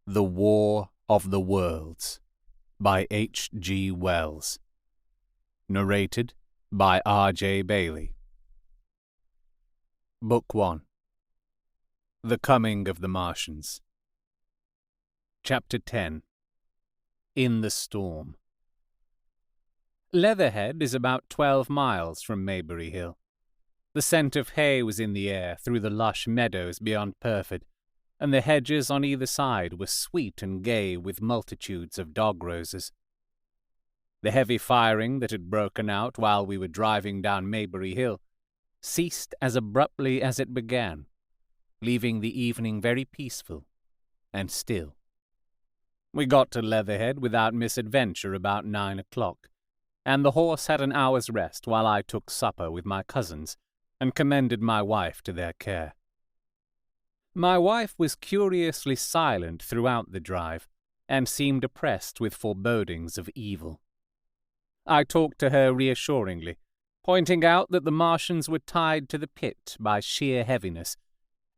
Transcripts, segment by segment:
The War of the Worlds by H. G. Wells. Narrated by R. J. Bailey. Book 1. The Coming of the Martians. Chapter 10. In the Storm. Leatherhead is about 12 miles from Maybury Hill. The scent of hay was in the air through the lush meadows beyond Perford, and the hedges on either side were sweet and gay with multitudes of dog roses. The heavy firing that had broken out while we were driving down Maybury Hill ceased as abruptly as it began, leaving the evening very peaceful and still. We got to Leatherhead without misadventure about 9 o'clock, and the horse had an hour's rest while I took supper with my cousins and commended my wife to their care. My wife was curiously silent throughout the drive, and seemed oppressed with forebodings of evil. I talked to her reassuringly, pointing out that the Martians were tied to the pit by sheer heaviness,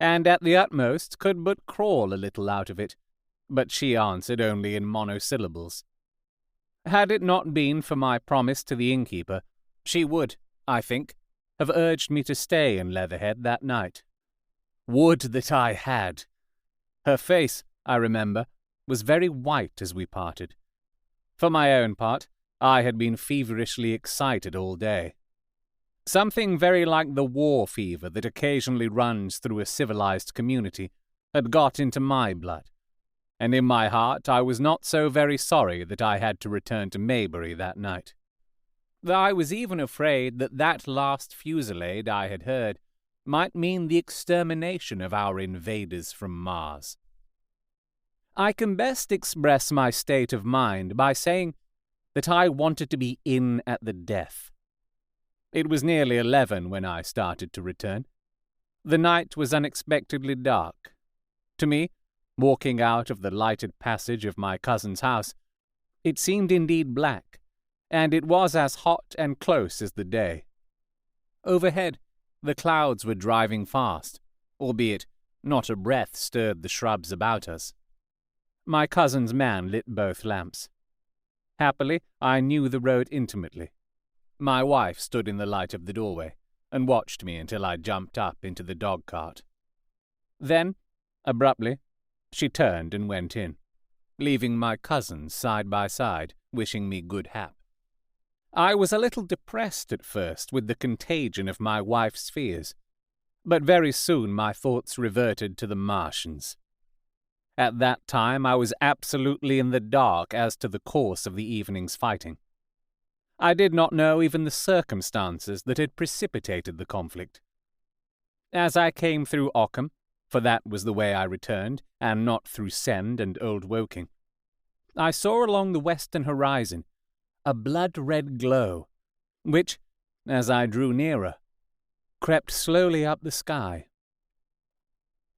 and at the utmost could but crawl a little out of it, but she answered only in monosyllables. Had it not been for my promise to the innkeeper, she would, I think, have urged me to stay in Leatherhead that night. Would that I had! Her face, I remember, was very white as we parted. For my own part, I had been feverishly excited all day. Something very like the war fever that occasionally runs through a civilized community had got into my blood, and in my heart I was not so very sorry that I had to return to Maybury that night. I was even afraid that that last fusillade I had heard might mean the extermination of our invaders from Mars. I can best express my state of mind by saying that I wanted to be in at the death. It was nearly 11 when I started to return. The night was unexpectedly dark. To me, walking out of the lighted passage of my cousin's house, it seemed indeed black, and it was as hot and close as the day. Overhead, the clouds were driving fast, albeit not a breath stirred the shrubs about us. My cousin's man lit both lamps. Happily, I knew the road intimately. My wife stood in the light of the doorway and watched me until I jumped up into the dog-cart. Then, abruptly, she turned and went in, leaving my cousins side by side, wishing me good hap. I was a little depressed at first with the contagion of my wife's fears, but very soon my thoughts reverted to the Martians. At that time I was absolutely in the dark as to the course of the evening's fighting. I did not know even the circumstances that had precipitated the conflict. As I came through Ockham, for that was the way I returned, and not through Send and Old Woking, I saw along the western horizon a blood-red glow, which, as I drew nearer, crept slowly up the sky.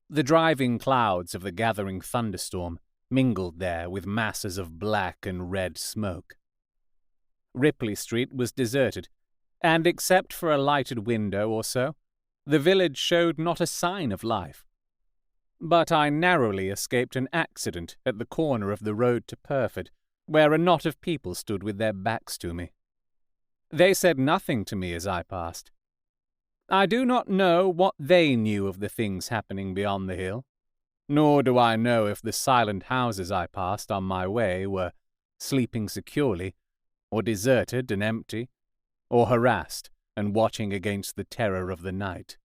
The driving clouds of the gathering thunderstorm mingled there with masses of black and red smoke. Ripley Street was deserted, and except for a lighted window or so, the village showed not a sign of life. But I narrowly escaped an accident at the corner of the road to Perford, where a knot of people stood with their backs to me. They said nothing to me as I passed. I do not know what they knew of the things happening beyond the hill, nor do I know if the silent houses I passed on my way were sleeping securely, or deserted and empty, or harassed and watching against the terror of the night.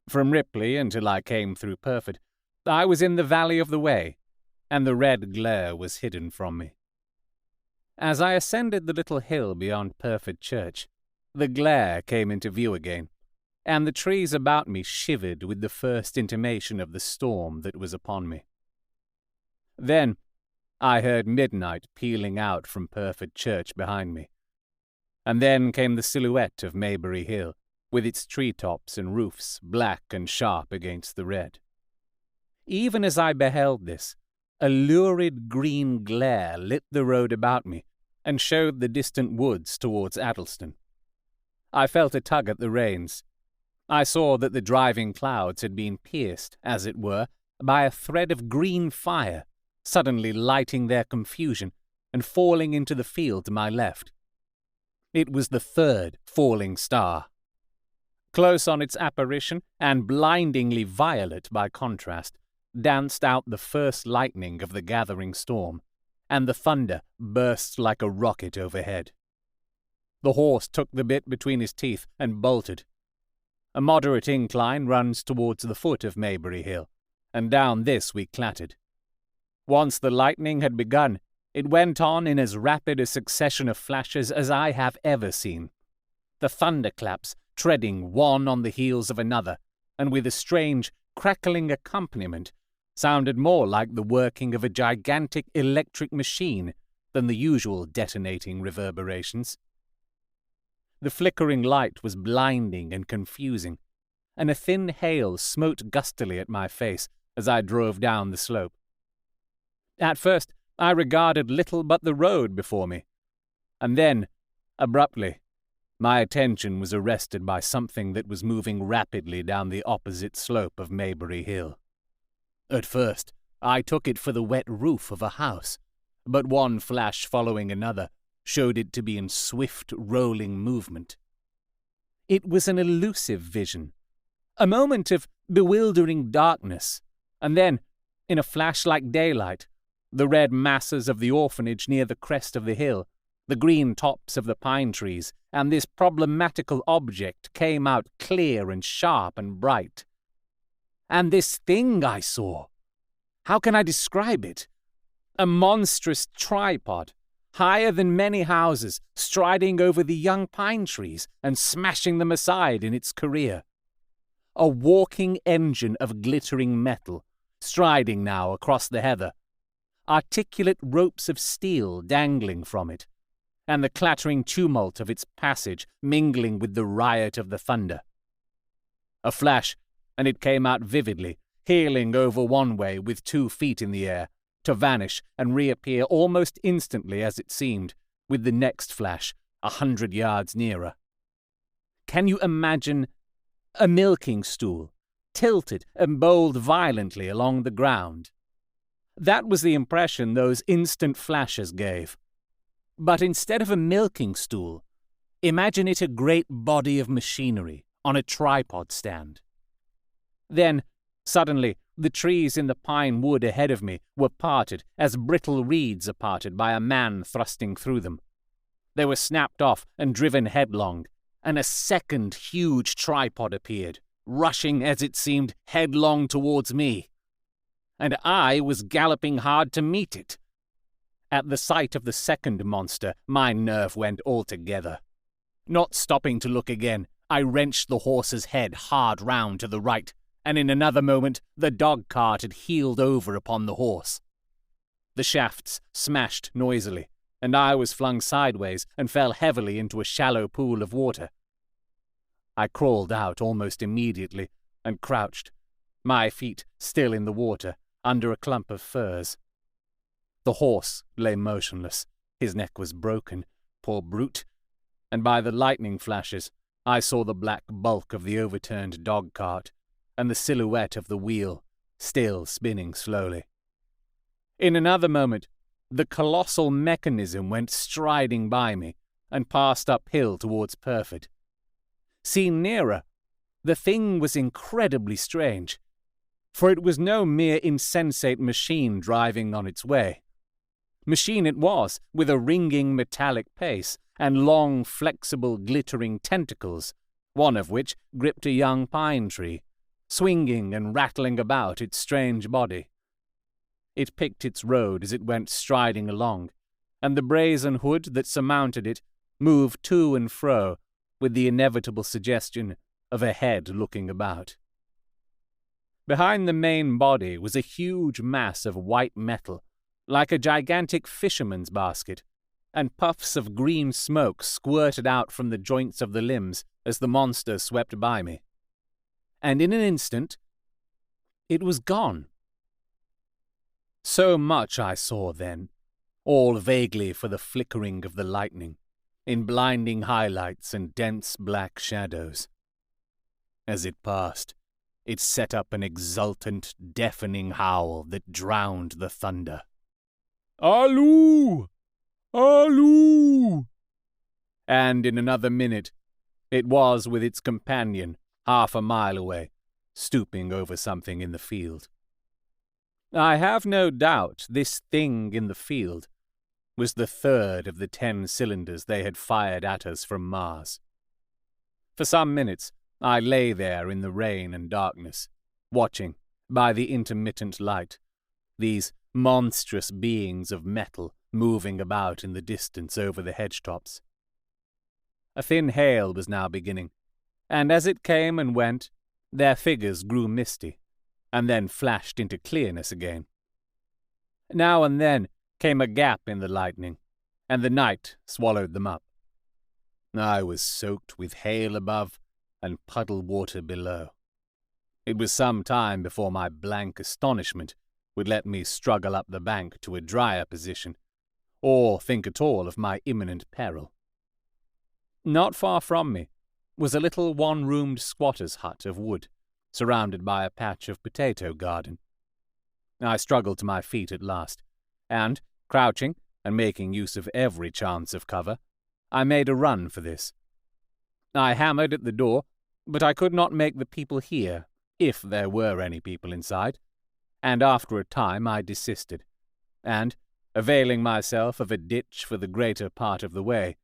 From Ripley until I came through Perford, I was in the valley of the Wey, and the red glare was hidden from me. As I ascended the little hill beyond Perford Church, the glare came into view again, and the trees about me shivered with the first intimation of the storm that was upon me. Then I heard midnight pealing out from Perford Church behind me, and then came the silhouette of Maybury Hill, with its tree-tops and roofs black and sharp against the red. Even as I beheld this, a lurid green glare lit the road about me and showed the distant woods towards Addleston. I felt a tug at the reins. I saw that the driving clouds had been pierced, as it were, by a thread of green fire, suddenly lighting their confusion and falling into the field to my left. It was the third falling star. Close on its apparition, and blindingly violet by contrast, danced out the first lightning of the gathering storm, and the thunder burst like a rocket overhead. The horse took the bit between his teeth and bolted. A moderate incline runs towards the foot of Maybury Hill, and down this we clattered. Once the lightning had begun, it went on in as rapid a succession of flashes as I have ever seen. The thunderclaps treading one on the heels of another, and with a strange, crackling accompaniment, sounded more like the working of a gigantic electric machine than the usual detonating reverberations. The flickering light was blinding and confusing, and a thin hail smote gustily at my face as I drove down the slope. At first, I regarded little but the road before me, and then, abruptly, my attention was arrested by something that was moving rapidly down the opposite slope of Maybury Hill. At first, I took it for the wet roof of a house, but one flash following another showed it to be in swift, rolling movement. It was an elusive vision, a moment of bewildering darkness, and then, in a flash like daylight, the red masses of the orphanage near the crest of the hill, the green tops of the pine trees, and this problematical object came out clear and sharp and bright. And this thing I saw, how can I describe it? A monstrous tripod, higher than many houses, striding over the young pine trees and smashing them aside in its career. A walking engine of glittering metal, striding now across the heather, articulate ropes of steel dangling from it, and the clattering tumult of its passage mingling with the riot of the thunder. A flash, and it came out vividly, heeling over one way with 2 feet in the air, to vanish and reappear almost instantly as it seemed, with the next flash 100 yards nearer. Can you imagine a milking stool, tilted and bowled violently along the ground? That was the impression those instant flashes gave. But instead of a milking stool, imagine it a great body of machinery on a tripod stand. Then, suddenly, the trees in the pine wood ahead of me were parted as brittle reeds are parted by a man thrusting through them. They were snapped off and driven headlong, and a second huge tripod appeared, rushing, as it seemed, headlong towards me. And I was galloping hard to meet it. At the sight of the second monster, my nerve went altogether. Not stopping to look again, I wrenched the horse's head hard round to the right, and in another moment the dog-cart had heeled over upon the horse. The shafts smashed noisily, and I was flung sideways and fell heavily into a shallow pool of water. I crawled out almost immediately and crouched, my feet still in the water, under a clump of firs. The horse lay motionless, his neck was broken, poor brute, and by the lightning flashes I saw the black bulk of the overturned dog-cart, and the silhouette of the wheel, still spinning slowly. In another moment, the colossal mechanism went striding by me, and passed uphill towards Perford. Seen nearer, the thing was incredibly strange, for it was no mere insensate machine driving on its way. Machine it was, with a ringing metallic pace, and long, flexible, glittering tentacles, one of which gripped a young pine tree, swinging and rattling about its strange body. It picked its road as it went striding along, and the brazen hood that surmounted it moved to and fro with the inevitable suggestion of a head looking about. Behind the main body was a huge mass of white metal, like a gigantic fisherman's basket, and puffs of green smoke squirted out from the joints of the limbs as the monster swept by me. And in an instant, it was gone. So much I saw then, all vaguely for the flickering of the lightning, in blinding highlights and dense black shadows. As it passed, It set up an exultant, deafening howl that drowned the thunder. "Alloo! Alloo!" And in another minute, it was with its companion, half a mile away, stooping over something in the field. I have no doubt this thing in the field was the third of the 10 cylinders they had fired at us from Mars. For some minutes, I lay there in the rain and darkness, watching, by the intermittent light, these monstrous beings of metal moving about in the distance over the hedge tops. A thin hail was now beginning, and as it came and went, their figures grew misty, and then flashed into clearness again. Now and then came a gap in the lightning, and the night swallowed them up. I was soaked with hail above and puddle water below. It was some time before my blank astonishment would let me struggle up the bank to a drier position, or think at all of my imminent peril. Not far from me was a little one-roomed squatter's hut of wood, surrounded by a patch of potato garden. I struggled to my feet at last, and, crouching and making use of every chance of cover, I made a run for this. I hammered at the door, but I could not make the people hear, if there were any people inside, and after a time I desisted, and, availing myself of a ditch for the greater part of the way,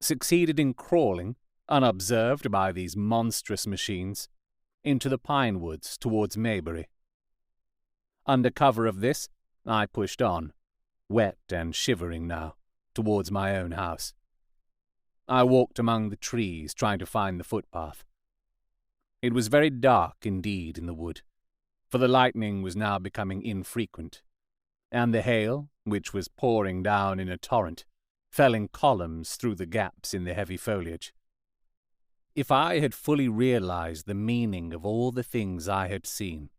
succeeded in crawling, unobserved by these monstrous machines, into the pine woods towards Maybury. Under cover of this, I pushed on, wet and shivering now, towards my own house. I walked among the trees, trying to find the footpath. It was very dark indeed in the wood, for the lightning was now becoming infrequent, and the hail, which was pouring down in a torrent, fell in columns through the gaps in the heavy foliage. If I had fully realized the meaning of all the things I had seen,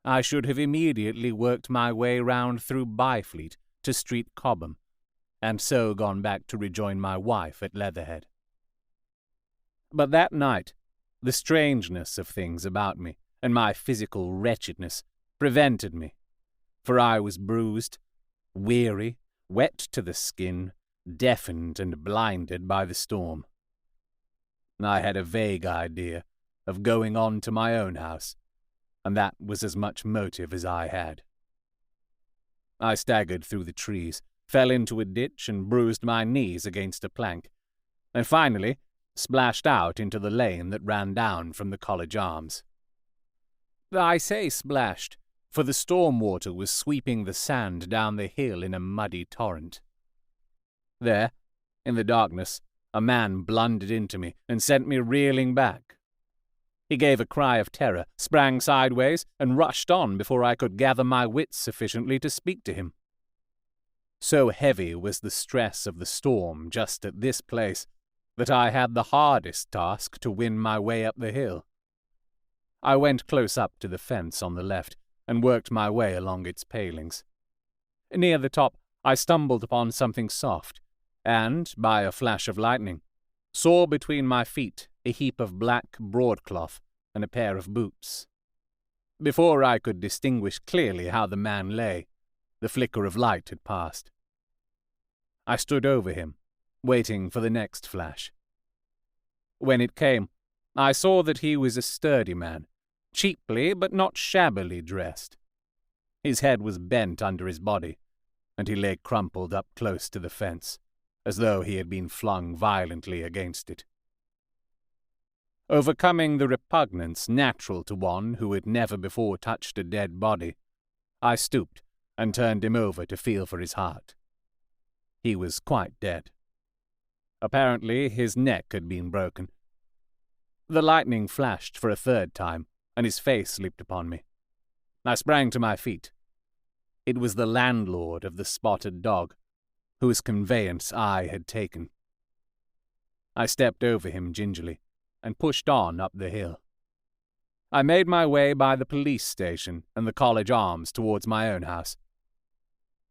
I should have immediately worked my way round through Byfleet to Street Cobham, and so gone back to rejoin my wife at Leatherhead. But that night, the strangeness of things about me and my physical wretchedness prevented me, for I was bruised, weary, wet to the skin, deafened and blinded by the storm. I had a vague idea of going on to my own house, and that was as much motive as I had. I staggered through the trees, fell into a ditch and bruised my knees against a plank, and finally splashed out into the lane that ran down from the College Arms. I say splashed, for the storm water was sweeping the sand down the hill in a muddy torrent. There, in the darkness, a man blundered into me and sent me reeling back. He gave a cry of terror, sprang sideways, and rushed on before I could gather my wits sufficiently to speak to him. So heavy was the stress of the storm just at this place that I had the hardest task to win my way up the hill. I went close up to the fence on the left and worked my way along its palings. Near the top, I stumbled upon something soft, and, by a flash of lightning, saw between my feet a heap of black broadcloth and a pair of boots. Before I could distinguish clearly how the man lay, the flicker of light had passed. I stood over him, waiting for the next flash. When it came, I saw that he was a sturdy man, cheaply but not shabbily dressed. His head was bent under his body, and he lay crumpled up close to the fence, as though he had been flung violently against it. Overcoming the repugnance natural to one who had never before touched a dead body, I stooped and turned him over to feel for his heart. He was quite dead. Apparently his neck had been broken. The lightning flashed for a third time, and his face leaped upon me. I sprang to my feet. It was the landlord of the Spotted Dog, whose conveyance I had taken. I stepped over him gingerly and pushed on up the hill. I made my way by the police station and the College Arms towards my own house.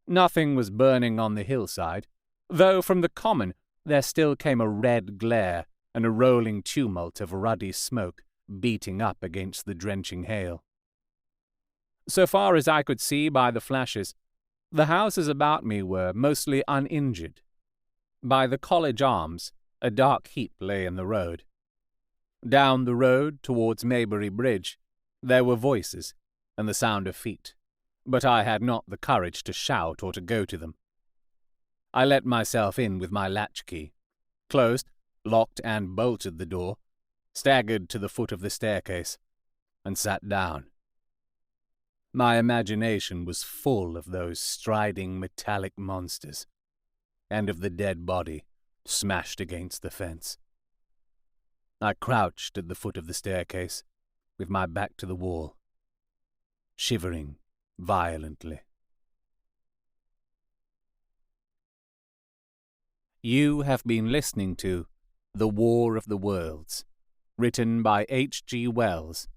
Nothing was burning on the hillside, though from the common there still came a red glare and a rolling tumult of ruddy smoke beating up against the drenching hail. So far as I could see by the flashes, the houses about me were mostly uninjured. By the College Arms, a dark heap lay in the road. Down the road towards Maybury Bridge, there were voices and the sound of feet, but I had not the courage to shout or to go to them. I let myself in with my latchkey, closed, locked and bolted the door, staggered to the foot of the staircase, and sat down. My imagination was full of those striding metallic monsters, and of the dead body smashed against the fence. I crouched at the foot of the staircase, with my back to the wall, shivering violently. You have been listening to The War of the Worlds, written by H.G. Wells,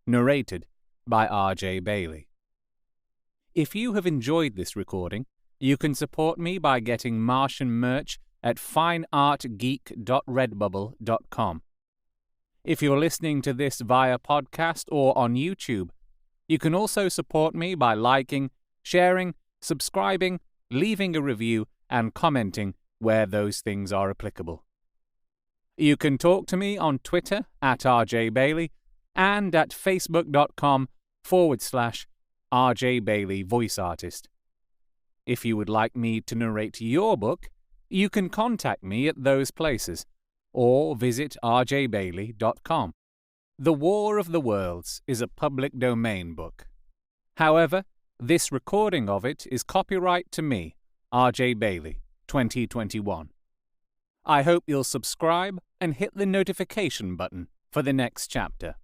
narrated by R.J. Bailey. If you have enjoyed this recording, you can support me by getting Martian merch at fineartgeek.redbubble.com. If you're listening to this via podcast or on YouTube, you can also support me by liking, sharing, subscribing, leaving a review, and commenting where those things are applicable. You can talk to me on Twitter at rjbailey and at facebook.com/rjbaileyvoiceartist. If you would like me to narrate your book, you can contact me at those places, or visit rjbailey.com. The War of the Worlds is a public domain book. However, this recording of it is copyright to me, R.J. Bailey, 2021. I hope you'll subscribe and hit the notification button for the next chapter.